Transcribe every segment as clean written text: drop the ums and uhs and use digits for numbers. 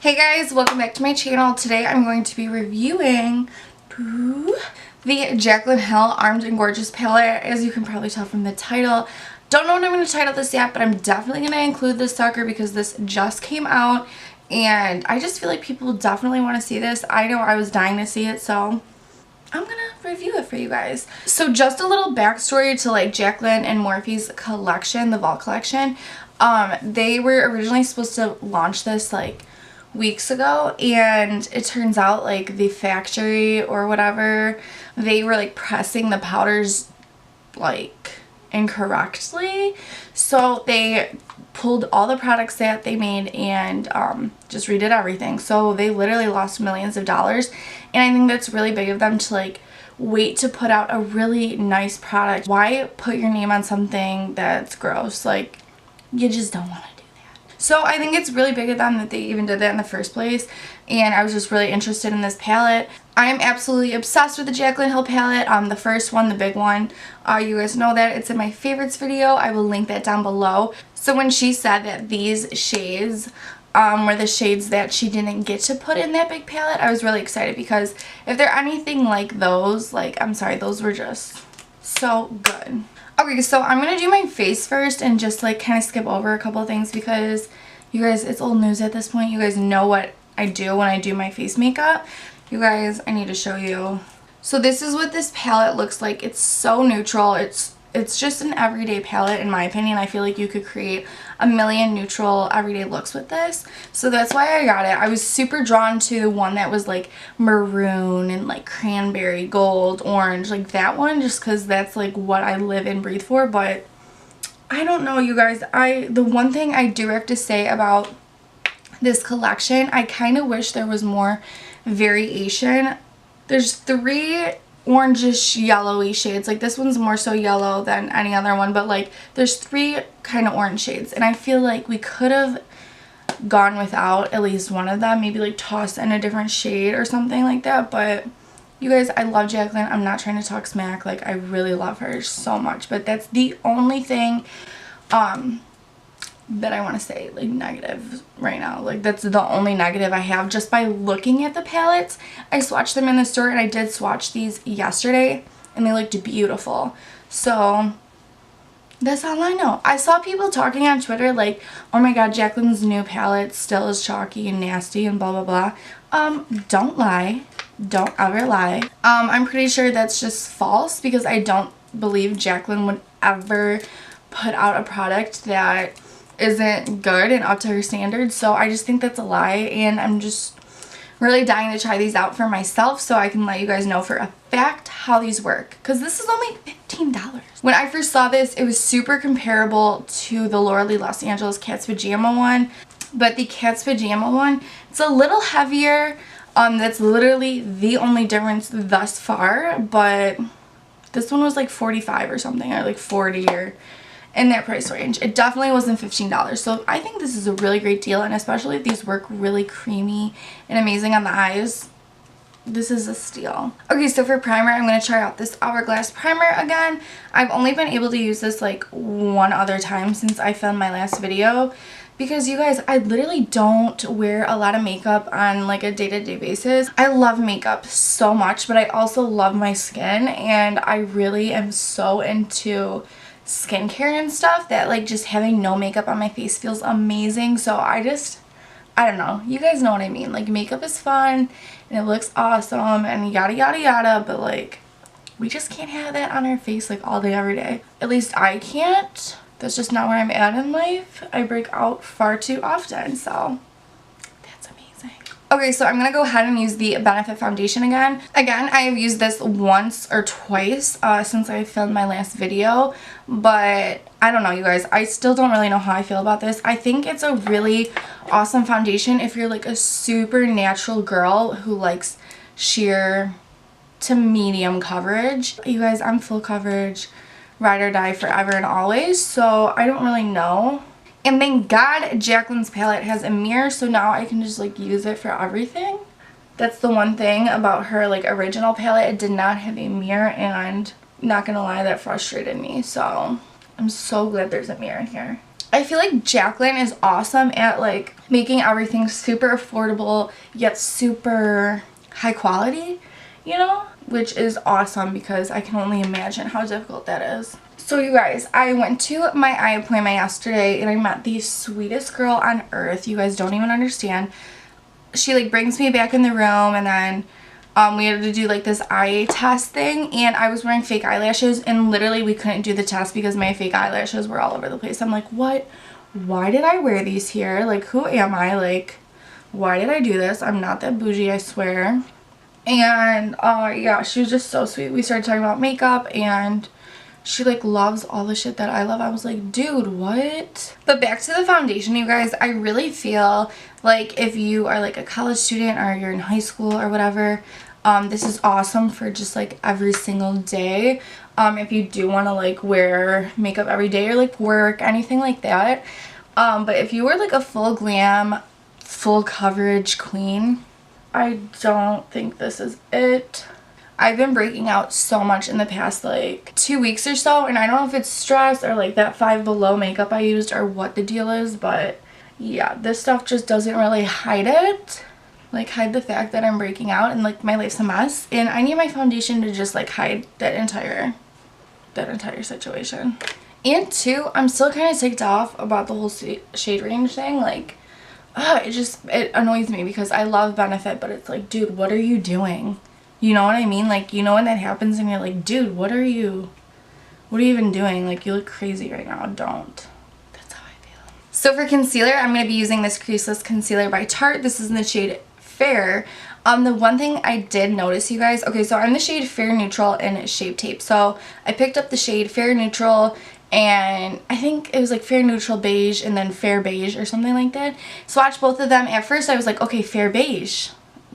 Hey guys, welcome back to my channel. Today I'm going to be reviewing the Jaclyn Hill Armed and Gorgeous palette. As you can probably tell from the title, don't know what I'm going to title this yet, but I'm definitely going to include this sucker because this just came out and I just feel like people definitely want to see this. I know I was dying to see it, so I'm gonna review it for you guys. So just a little backstory to like Jaclyn and Morphe's collection, the Vault collection. They were originally supposed to launch this like weeks ago, and it turns out like the factory or whatever, they were like pressing the powders like incorrectly, so they pulled all the products that they made and just redid everything. So they literally lost millions of dollars, and I think that's really big of them to like wait to put out a really nice product. Why put your name on something that's gross? Like, you just don't want to do that. So I think it's really big of them that they even did that in the first place, and I was just really interested in this palette. I am absolutely obsessed with the Jaclyn Hill palette. The first one, the big one. You guys know that. It's in my favorites video. I will link that down below. So when she said that these shades were the shades that she didn't get to put in that big palette, I was really excited because if they're anything like those, like, I'm sorry, those were just so good. Okay, so I'm going to do my face first and just like kind of skip over a couple of things because you guys, it's old news at this point. You guys know what I do when I do my face makeup. You guys, I need to show you. So this is what this palette looks like. It's so neutral. It's just an everyday palette in my opinion. I feel like you could create a million neutral everyday looks with this. So that's why I got it. I was super drawn to the one that was like maroon and like cranberry, gold, orange, like that one, just because that's like what I live and breathe for. But I don't know, you guys. The one thing I do have to say about this collection, I kind of wish there was more variation. There's 3 orangish yellowy shades. Like this one's more so yellow than any other one, but like there's 3 kind of orange shades, and I feel like we could have gone without at least one of them, maybe like toss in a different shade or something like that. But you guys, I love Jaclyn. I'm not trying to talk smack, like I really love her so much, but that's the only thing that I want to say like negative right now. Like that's the only negative I have just by looking at the palettes. I swatched them in the store, and I did swatch these yesterday and they looked beautiful. So that's all I know. I saw people talking on Twitter like, oh my god, Jaclyn's new palette still is chalky and nasty and blah blah blah. Don't lie. Don't ever lie. I'm pretty sure that's just false because I don't believe Jaclyn would ever put out a product that isn't good and up to her standards. So I just think that's a lie, and I'm just really dying to try these out for myself so I can let you guys know for a fact how these work, because this is only $15. When I first saw this, it was super comparable to the Laura Lee Los Angeles Cat's Pajama one, but the Cat's Pajama one, it's a little heavier. That's literally the only difference thus far, but this one was like $45 or something, or like $40 or in that price range. It definitely wasn't $15. So I think this is a really great deal, and especially if these work really creamy and amazing on the eyes, this is a steal. Okay, so for primer, I'm going to try out this Hourglass primer again. I've only been able to use this like one other time since I filmed my last video, because you guys, I literally don't wear a lot of makeup on like a day-to-day basis. I love makeup so much, but I also love my skin, and I really am so into skincare and stuff that like just having no makeup on my face feels amazing. So I don't know, you guys know what I mean. Like makeup is fun and it looks awesome and yada yada yada, but like we just can't have that on our face like all day every day. At least I can't. That's just not where I'm at in life. I break out far too often, so that's amazing. Okay, so I'm going to go ahead and use the Benefit foundation again. Again, I have used this once or twice since I filmed my last video, but I don't know, you guys. I still don't really know how I feel about this. I think it's a really awesome foundation if you're like a super natural girl who likes sheer to medium coverage. You guys, I'm full coverage, ride or die forever and always, so I don't really know. And thank God Jaclyn's palette has a mirror, so now I can just like use it for everything. That's the one thing about her like original palette. It did not have a mirror, and not gonna lie, that frustrated me. So I'm so glad there's a mirror in here. I feel like Jaclyn is awesome at like making everything super affordable yet super high quality, you know, which is awesome because I can only imagine how difficult that is. So you guys, I went to my eye appointment yesterday and I met the sweetest girl on earth. You guys don't even understand. She like brings me back in the room, and then we had to do like this eye test thing, and I was wearing fake eyelashes, and literally we couldn't do the test because my fake eyelashes were all over the place. I'm like, what? Why did I wear these here? Like, who am I? Like, why did I do this? I'm not that bougie, I swear. And yeah, she was just so sweet. We started talking about makeup, and she like loves all the shit that I love. I was like, dude, what? But back to the foundation, you guys. I really feel like if you are like a college student or you're in high school or whatever, this is awesome for just like every single day. If you do want to like wear makeup every day or like work, anything like that. But if you were like a full glam, full coverage queen, I don't think this is it. I've been breaking out so much in the past like 2 weeks or so, and I don't know if it's stress or like that Five Below makeup I used or what the deal is, but yeah, this stuff just doesn't really hide it. Like hide the fact that I'm breaking out and like my life's a mess, and I need my foundation to just like hide that entire situation. And two, I'm still kind of ticked off about the whole shade range thing. Like it annoys me because I love Benefit, but it's like, dude, what are you doing? You know what I mean? Like, you know when that happens and you're like, dude, what are you even doing? Like, you look crazy right now. Don't. That's how I feel. So for concealer, I'm going to be using this creaseless concealer by Tarte. This is in the shade Fair. The one thing I did notice, you guys, okay, so I'm the shade Fair Neutral in Shape Tape. So I picked up the shade Fair Neutral, and I think it was like Fair Neutral Beige and then Fair Beige or something like that. Swatched both of them. At first I was like, okay, Fair Beige.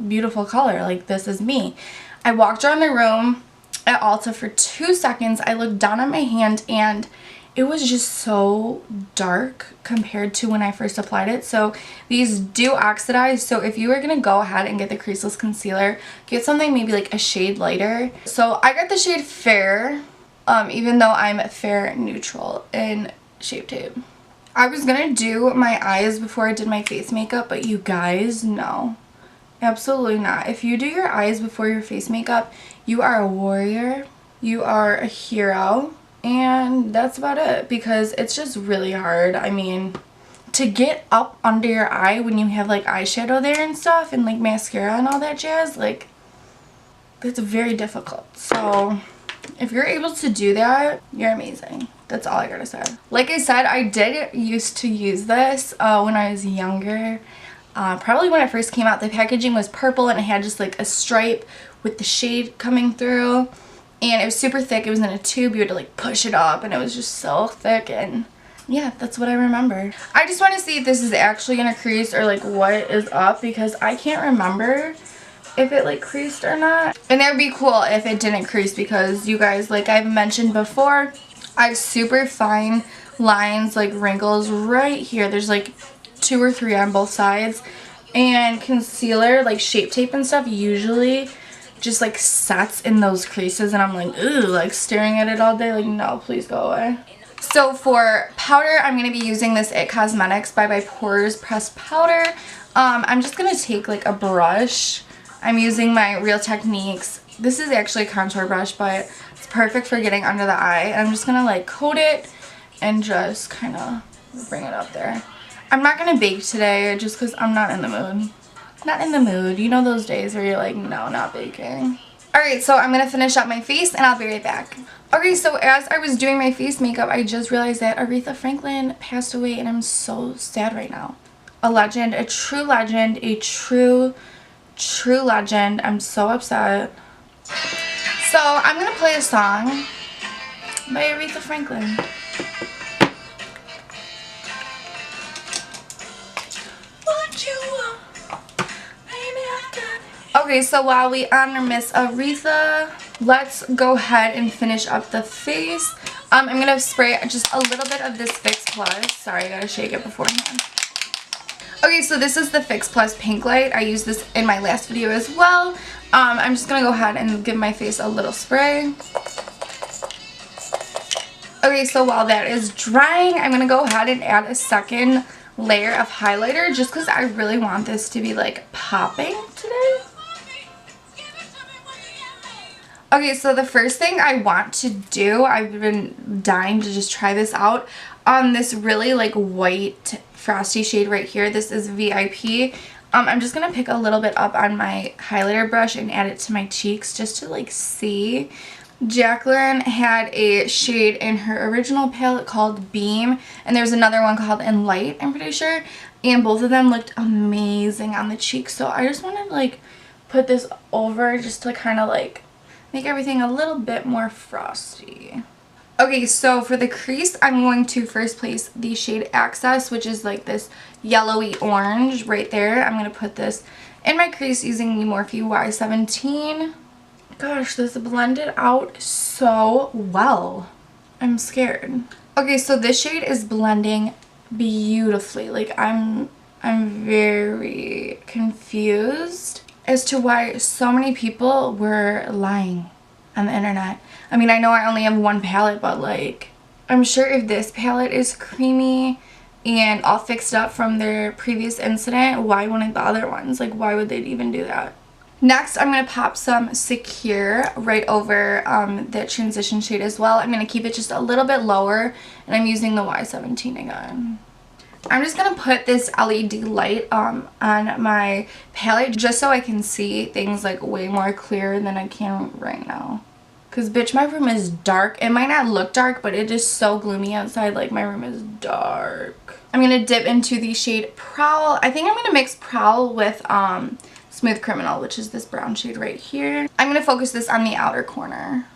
Beautiful color, like this is me. I walked around the room at Ulta for 2 seconds. I looked down at my hand and it was just so dark compared to when I first applied it. So these do oxidize, so if you were gonna go ahead and get the creaseless concealer, get something maybe like a shade lighter. So I got the shade Fair, even though I'm Fair Neutral in Shape Tape. I was gonna do my eyes before I did my face makeup, but you guys, no. Absolutely not. If you do your eyes before your face makeup, you are a warrior, you are a hero, and that's about it, because it's just really hard. I mean, to get up under your eye when you have like eyeshadow there and stuff and like mascara and all that jazz, like that's very difficult. So if you're able to do that, you're amazing. That's all I gotta say. Like I said, I did used to use this when I was younger. Probably when it first came out. The packaging was purple and it had just like a stripe with the shade coming through, and it was super thick. It was in a tube. You had to like push it up, and it was just so thick, and yeah, that's what I remember. I just want to see if this is actually gonna crease or like what is up, because I can't remember if it like creased or not. And that would be cool if it didn't crease, because you guys, like I've mentioned before, I have super fine lines, like wrinkles right here. There's like 2 or 3 on both sides, and concealer like Shape Tape and stuff usually just like sets in those creases, and I'm like, ooh, like staring at it all day, like no, please go away. So for powder, I'm going to be using this It Cosmetics by Pores Pressed Powder. I'm just going to take like a brush. I'm using my Real Techniques. This is actually a contour brush, but it's perfect for getting under the eye. I'm just going to like coat it and just kind of bring it up there. I'm not going to bake today just because I'm not in the mood. Not in the mood. You know those days where you're like, no, not baking. Alright, so I'm going to finish up my face and I'll be right back. Okay, so as I was doing my face makeup, I just realized that Aretha Franklin passed away, and I'm so sad right now. A legend, a true legend, a true legend. I'm so upset. So I'm going to play a song by Aretha Franklin. Okay, so while we honor Miss Aretha, let's go ahead and finish up the face. I'm going to spray just a little bit of this Fix Plus. Sorry, I got to shake it beforehand. Okay, so this is the Fix Plus Pink Light. I used this in my last video as well. I'm just going to go ahead and give my face a little spray. Okay, so while that is drying, I'm going to go ahead and add a second layer of highlighter just because I really want this to be like popping today. Okay, so the first thing I want to do, I've been dying to just try this out on this really like white frosty shade right here. This is VIP. I'm just going to pick a little bit up on my highlighter brush and add it to my cheeks just to like see. Jaclyn had a shade in her original palette called Beam, and there's another one called In Light, I'm pretty sure, and both of them looked amazing on the cheeks. So I just want to like put this over just to kind of like make everything a little bit more frosty. Okay, so for the crease, I'm going to first place the shade Access, which is like this yellowy orange right there. I'm going to put this in my crease using the Morphe Y17. Gosh, this blended out so well. I'm scared. Okay, so this shade is blending beautifully. Like I'm very confused as to why so many people were lying on the internet. I mean, I know I only have one palette, but like I'm sure if this palette is creamy and all fixed up from their previous incident, why wouldn't the other ones? Like, why would they even do that? Next, I'm going to pop some Secure right over that transition shade as well. I'm going to keep it just a little bit lower, and I'm using the Y17 again. I'm just going to put this LED light on my palette just so I can see things like way more clear than I can right now. Because, bitch, my room is dark. It might not look dark, but it is so gloomy outside. Like, my room is dark. I'm going to dip into the shade Prowl. I think I'm going to mix Prowl with Smooth Criminal, which is this brown shade right here. I'm going to focus this on the outer corner.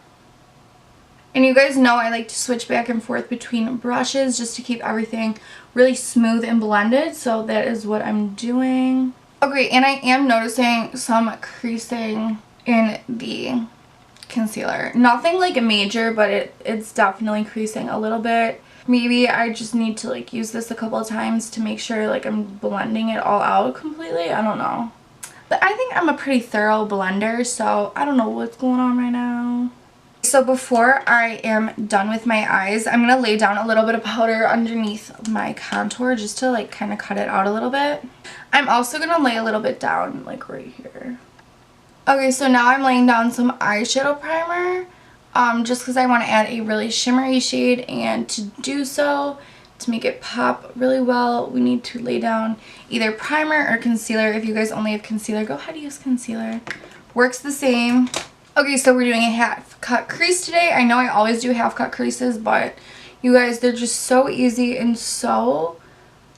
And you guys know I like to switch back and forth between brushes just to keep everything really smooth and blended. So that is what I'm doing. Okay, and I am noticing some creasing in the concealer. Nothing like major, but it's definitely creasing a little bit. Maybe I just need to like use this a couple of times to make sure like I'm blending it all out completely. I don't know. But I think I'm a pretty thorough blender, so I don't know what's going on right now. So before I am done with my eyes, I'm going to lay down a little bit of powder underneath my contour just to like kind of cut it out a little bit. I'm also going to lay a little bit down like right here. Okay, so now I'm laying down some eyeshadow primer just because I want to add a really shimmery shade, and to do so, to make it pop really well, we need to lay down either primer or concealer. If you guys only have concealer, go ahead and use concealer. Works the same. Okay, so we're doing a half cut crease today. I know I always do half cut creases, but you guys, they're just so easy and so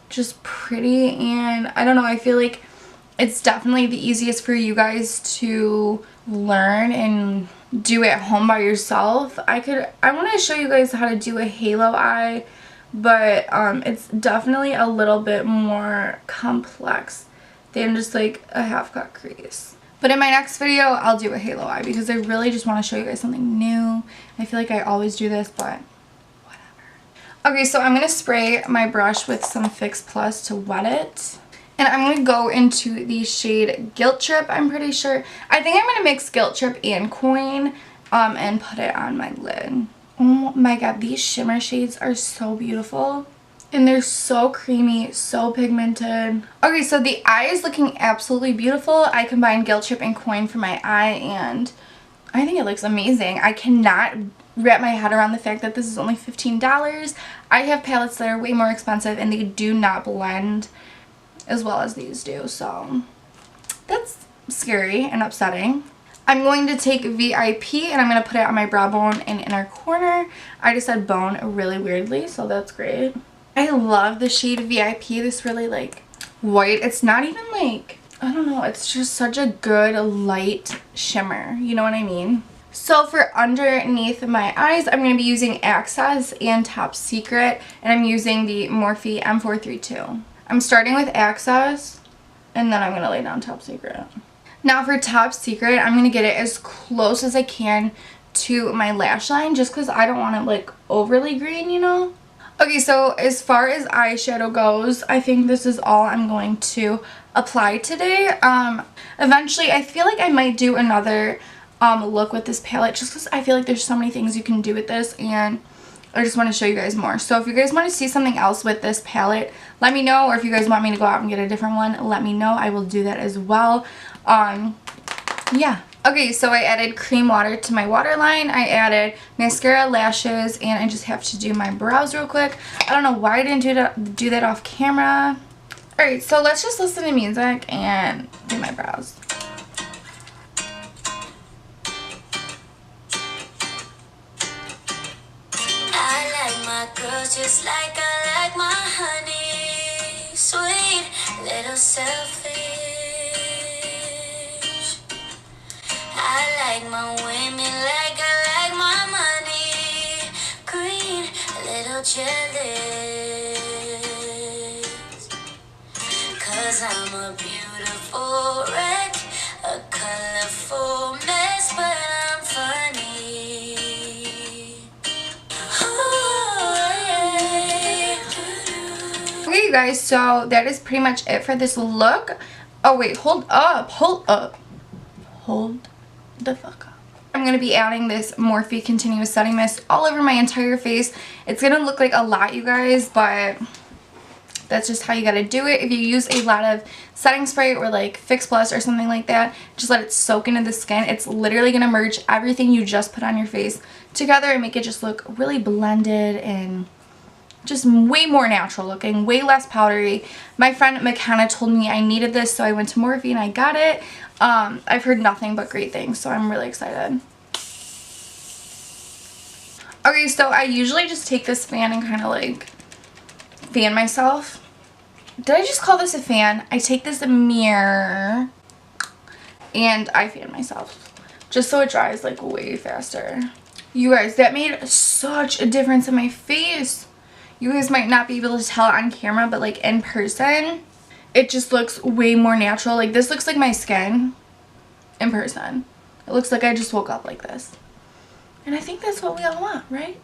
just pretty, and I don't know, I feel like it's definitely the easiest for you guys to learn and do at home by yourself. I want to show you guys how to do a halo eye, but it's definitely a little bit more complex than just like a half cut crease. But in my next video, I'll do a halo eye because I really just want to show you guys something new. I feel like I always do this, but whatever. Okay, so I'm going to spray my brush with some Fix Plus to wet it. And I'm going to go into the shade Guilt Trip, I'm pretty sure. I think I'm going to mix Guilt Trip and Coin and put it on my lid. Oh my god, these shimmer shades are so beautiful. And they're so creamy, so pigmented. Okay, so the eye is looking absolutely beautiful. I combined Guilt Trip and Coin for my eye, and I think it looks amazing. I cannot wrap my head around the fact that this is only $15. I have palettes that are way more expensive, and they do not blend as well as these do, so that's scary and upsetting. I'm going to take VIP and I'm going to put it on my brow bone and inner corner. I just said bone really weirdly, so that's great. I love the shade VIP, this really like white. It's not even like, I don't know, it's just such a good light shimmer, you know what I mean? So for underneath my eyes, I'm going to be using Access and Top Secret, and I'm using the Morphe M432. I'm starting with Access, and then I'm going to lay down Top Secret. Now for Top Secret, I'm going to get it as close as I can to my lash line, just because I don't want it like overly green, you know? Okay, so as far as eyeshadow goes, I think this is all I'm going to apply today. Eventually, I feel like I might do another look with this palette, just because I feel like there's so many things you can do with this, and I just want to show you guys more. So if you guys want to see something else with this palette, let me know. Or if you guys want me to go out and get a different one, let me know. I will do that as well. Yeah. Okay, so I added cream water to my waterline. I added mascara, lashes, and I just have to do my brows real quick. I don't know why I didn't do that off camera. Alright, so let's just listen to music and do my brows. I like my girls just like I like my honey. Sweet, little selfish. I like my women like I like my money. Green, little jealous. 'Cause I'm a beautiful wreck, a colorful mess, but I'm funny. Okay, you guys, so that is pretty much it for this look. Oh, wait, hold up. Hold the fuck up. I'm going to be adding this Morphe Continuous Setting Mist all over my entire face. It's going to look like a lot, you guys, but that's just how you got to do it. If you use a lot of setting spray or like Fix Plus or something like that, just let it soak into the skin. It's literally going to merge everything you just put on your face together and make it just look really blended and just way more natural looking, way less powdery. My friend McKenna told me I needed this, so I went to Morphe and I got it. I've heard nothing but great things, so I'm really excited. Okay, so I usually just take this fan and kind of like fan myself. Did I just call this a fan? I take this mirror and I fan myself just so it dries like way faster. You guys, that made such a difference in my face. You guys might not be able to tell on camera, but like in person, it just looks way more natural. Like this looks like my skin in person. It looks like I just woke up like this. And I think that's what we all want, right?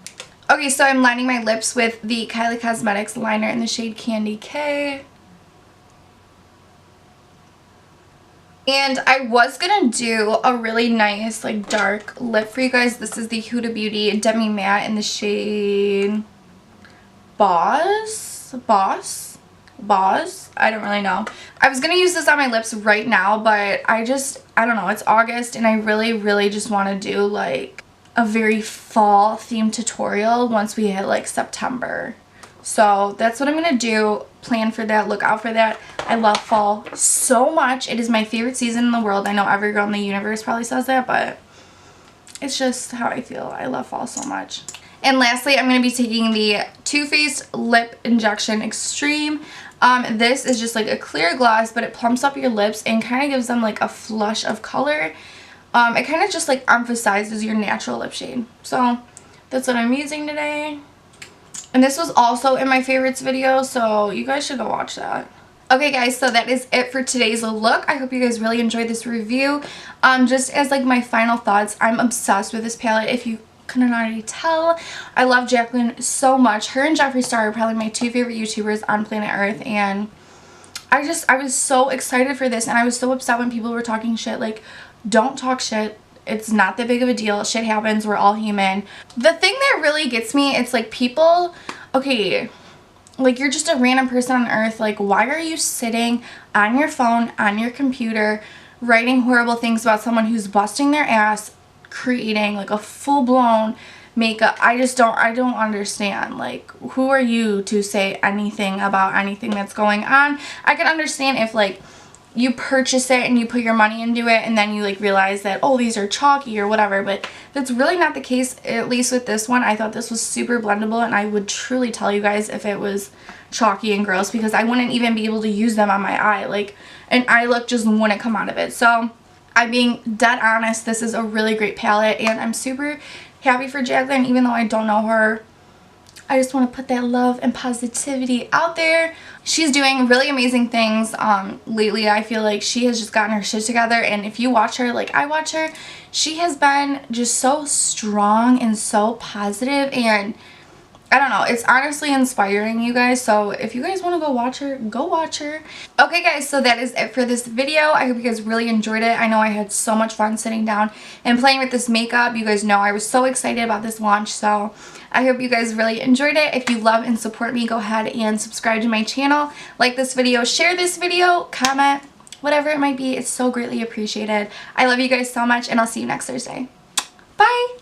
Okay, so I'm lining my lips with the Kylie Cosmetics liner in the shade Candy K. And I was gonna do a really nice like dark lip for you guys. This is the Huda Beauty Demi Matte in the shade Boss. I don't really know. I was gonna use this on my lips right now, but I don't know, it's August and I really just want to do like a very fall themed tutorial once we hit like September. So that's what I'm gonna do. Plan for that, look out for that. I love fall so much. It is my favorite season in the world. I know every girl in the universe probably says that, but it's just how I feel. I love fall so much. And lastly, I'm going to be taking the Too Faced Lip Injection Extreme. This is just like a clear gloss, but it plumps up your lips and kind of gives them like a flush of color. It kind of just like emphasizes your natural lip shade. So that's what I'm using today. And this was also in my favorites video, so you guys should go watch that. Okay guys, so that is it for today's look. I hope you guys really enjoyed this review. Just as like my final thoughts, I'm obsessed with this palette. If you couldn't already tell, I love Jaclyn so much. Her and Jeffree Star are probably my two favorite YouTubers on planet Earth, and I was so excited for this, and I was so upset when people were talking shit. Like, don't talk shit. It's not that big of a deal. Shit happens. We're all human. The thing that really gets me, it's like people, okay, like you're just a random person on earth. Like, why are you sitting on your phone, on your computer, writing horrible things about someone who's busting their ass, creating like a full-blown makeup? I don't understand. Like, who are you to say anything about anything that's going on? I can understand if like you purchase it and you put your money into it and then you like realize that, oh, these are chalky or whatever, but that's really not the case. At least with this one, I thought this was super blendable, and I would truly tell you guys if it was chalky and gross, because I wouldn't even be able to use them on my eye. Like, an eye look just wouldn't come out of it. So I'm being dead honest, this is a really great palette, and I'm super happy for Jaclyn. Even though I don't know her, I just want to put that love and positivity out there. She's doing really amazing things lately. I feel like she has just gotten her shit together, and if you watch her like I watch her, she has been just so strong and so positive, and I don't know, it's honestly inspiring, you guys, so if you guys want to go watch her, go watch her. Okay guys, so that is it for this video. I hope you guys really enjoyed it. I know I had so much fun sitting down and playing with this makeup. You guys know I was so excited about this launch, so I hope you guys really enjoyed it. If you love and support me, go ahead and subscribe to my channel, like this video, share this video, comment, whatever it might be. It's so greatly appreciated. I love you guys so much, and I'll see you next Thursday. Bye!